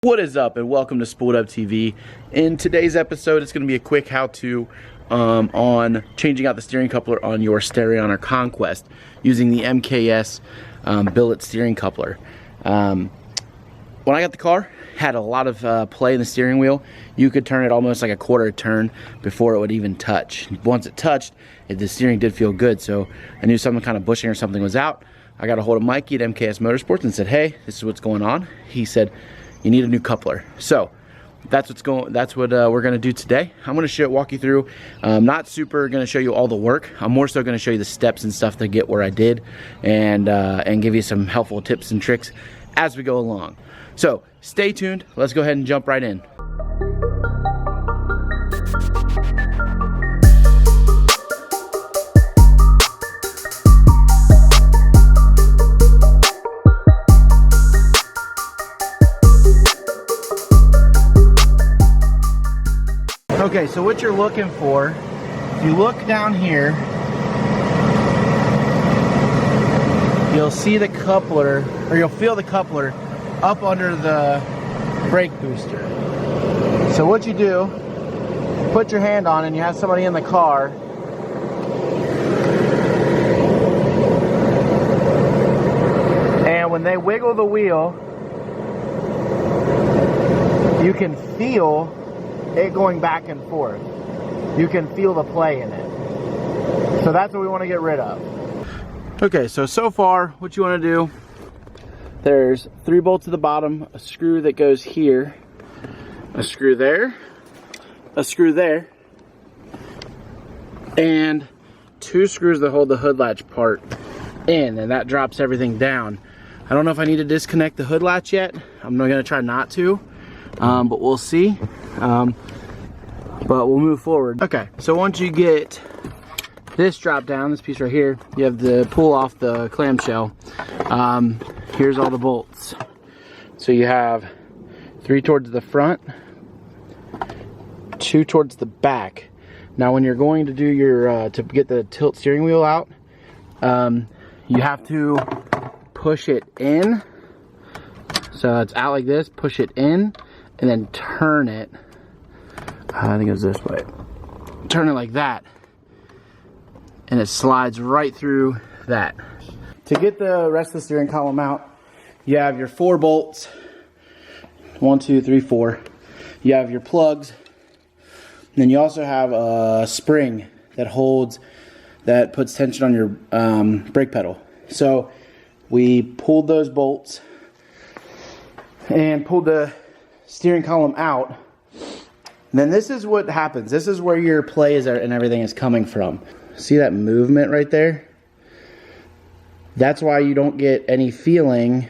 What is up, and welcome to Spooled Up TV. In today's episode, it's going to be a quick how-to on changing out the steering coupler on your Starion or Conquest using the MKS billet steering coupler. When I got the car, had a lot of play in the steering wheel. You could turn it almost like a quarter turn before it would even touch. Once it touched, the steering did feel good, so I knew some kind of bushing or something was out. I got a hold of Mikey at MKS Motorsports and said, hey, this is what's going on. He said, you need a new coupler. So that's what we're gonna do today. I'm gonna walk you through. Not super gonna show you all the work. I'm more so gonna show you the steps and stuff to get where I did, and give you some helpful tips and tricks as we go along. So stay tuned. Let's go ahead and jump right in. Okay, so what you're looking for, if you look down here, you'll see the coupler, or you'll feel the coupler up under the brake booster. So what you do, put your hand on and you have somebody in the car. And when they wiggle the wheel, you can feel it going back and forth. You can feel the play in it. So that's what we want to get rid of. Okay, so far what you want to do, there's 3 bolts at the bottom, a screw that goes here, a screw there, a screw there, and 2 screws that hold the hood latch part in, and that drops everything down. I don't know if I need to disconnect the hood latch yet. I'm going to try not to. But we'll see. But we'll move forward. Okay, so once you get this drop down, this piece right here, you have to pull off the clamshell. Here's all the bolts. So you have 3 towards the front, 2 towards the back. Now when you're going to do your, to get the tilt steering wheel out, you have to push it in. So it's out like this, push it in, and then turn it. I think it was this way. Turn it like that, and it slides right through that. To get the rest of the steering column out, you have your 4 bolts. 1, 2, 3, 4. You have your plugs. And then you also have a spring that puts tension on your brake pedal. So we pulled those bolts and pulled the steering column out. And then this is what happens. This is where your play is and everything is coming from. See that movement right there? That's why you don't get any feeling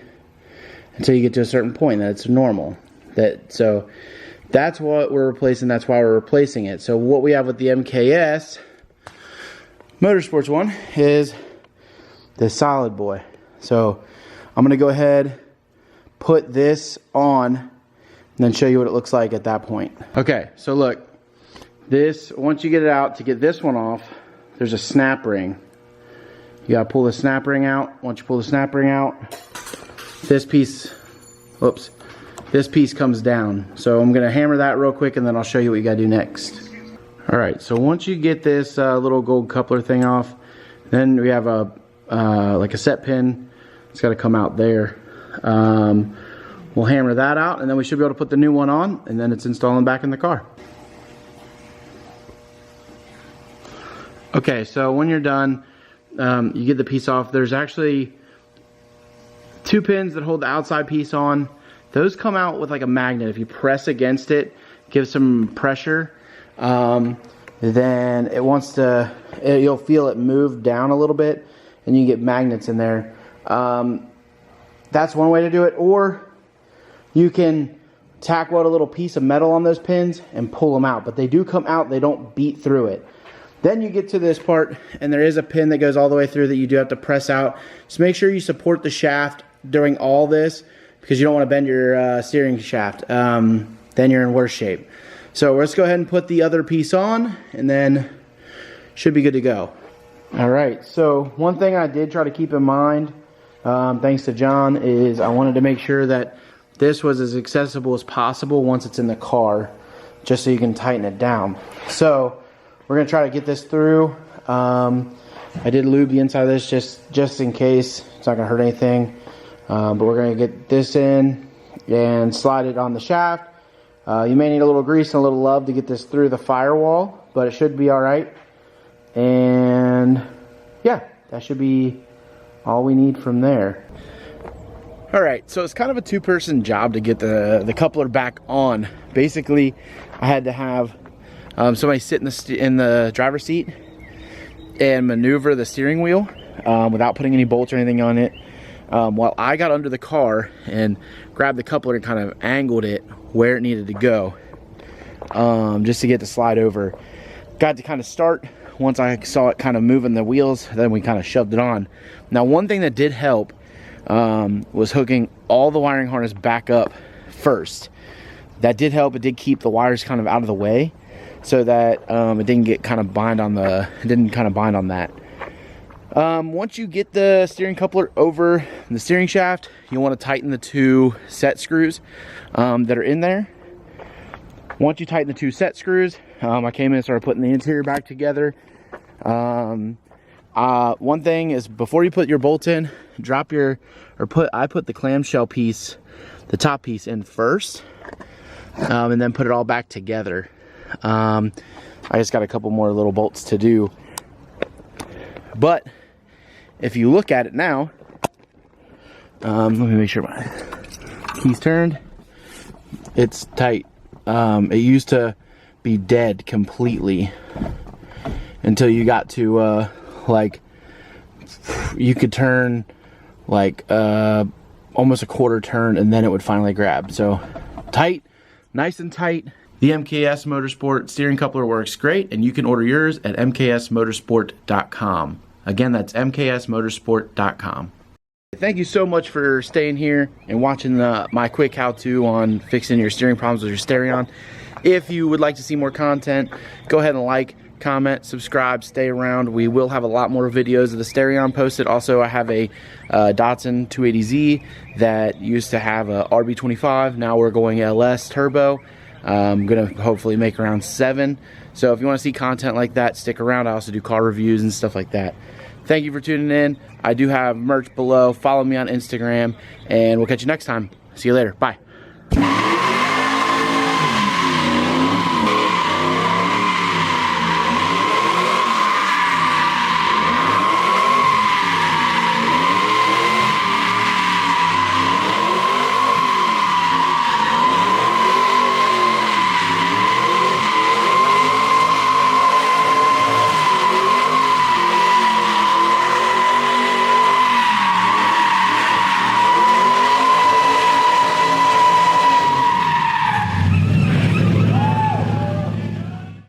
until you get to a certain point. That's normal. So that's what we're replacing. That's why we're replacing it. So what we have with the MKS Motorsports one is the solid boy. So I'm gonna go ahead, put this on, and then show you what it looks like at that point. Okay, so look, this, once you get it out, to get this one off, there's a snap ring. You gotta pull the snap ring out. Once you pull the snap ring out, this piece, whoops, this piece comes down. So I'm gonna hammer that real quick and then I'll show you what you gotta do next. All right, so once you get this little gold coupler thing off, then we have a like a set pin. It's gotta come out there. We'll hammer that out, and then we should be able to put the new one on, and then it's installing back in the car. Okay, so when you're done, you get the piece off. There's actually 2 pins that hold the outside piece on. Those come out with like a magnet. If you press against it, give some pressure, then it wants to, you'll feel it move down a little bit, and you get magnets in there. That's one way to do it, or you can tack weld a little piece of metal on those pins and pull them out. But they do come out, they don't beat through it. Then you get to this part, and there is a pin that goes all the way through that you do have to press out. So make sure you support the shaft during all this, because you don't want to bend your steering shaft. Then you're in worse shape. So let's go ahead and put the other piece on, and then should be good to go. All right, so one thing I did try to keep in mind, thanks to John, is I wanted to make sure that this was as accessible as possible once it's in the car, just so you can tighten it down. So we're gonna try to get this through. I did lube the inside of this just in case. It's not gonna hurt anything. But we're gonna get this in and slide it on the shaft. You may need a little grease and a little love to get this through the firewall, but it should be all right. And yeah, that should be all we need from there. All right, so it's kind of a two-person job to get the coupler back on. Basically, I had to have somebody sit in the driver's seat and maneuver the steering wheel without putting any bolts or anything on it, while I got under the car and grabbed the coupler and kind of angled it where it needed to go, just to get the slide over. Got to kind of start. Once I saw it kind of moving the wheels, then we kind of shoved it on. Now, one thing that did help was hooking all the wiring harness back up first. That did help. It did keep the wires kind of out of the way, so that it didn't get kind of bind on that. Once you get the steering coupler over the steering shaft, you want to tighten the 2 set screws that are in there. Once you tighten the 2 set screws, I came in and started putting the interior back together. One thing is, before you put your bolts in, I put the clamshell piece, the top piece, in first, and then put it all back together. I just got a couple more little bolts to do, but if you look at it now, let me make sure my key's turned. It's tight. It used to be dead completely until you got to like, you could turn like almost a quarter turn and then it would finally grab. So tight, nice and tight. The MKS Motorsport steering coupler works great, and you can order yours at mksmotorsport.com. Again, that's mksmotorsport.com. Thank you so much for staying here and watching my quick how-to on fixing your steering problems with your Starion. If you would like to see more content, go ahead and like, comment, subscribe, stay around. We will have a lot more videos of the Starion posted. Also, I have a Datsun 280Z that used to have a RB25. Now we're going LS turbo. I'm gonna hopefully make around 7. So if you want to see content like that, stick around. I also do car reviews and stuff like that. Thank you for tuning in. I do have merch below. Follow me on Instagram, and we'll catch you next time. See you later. Bye.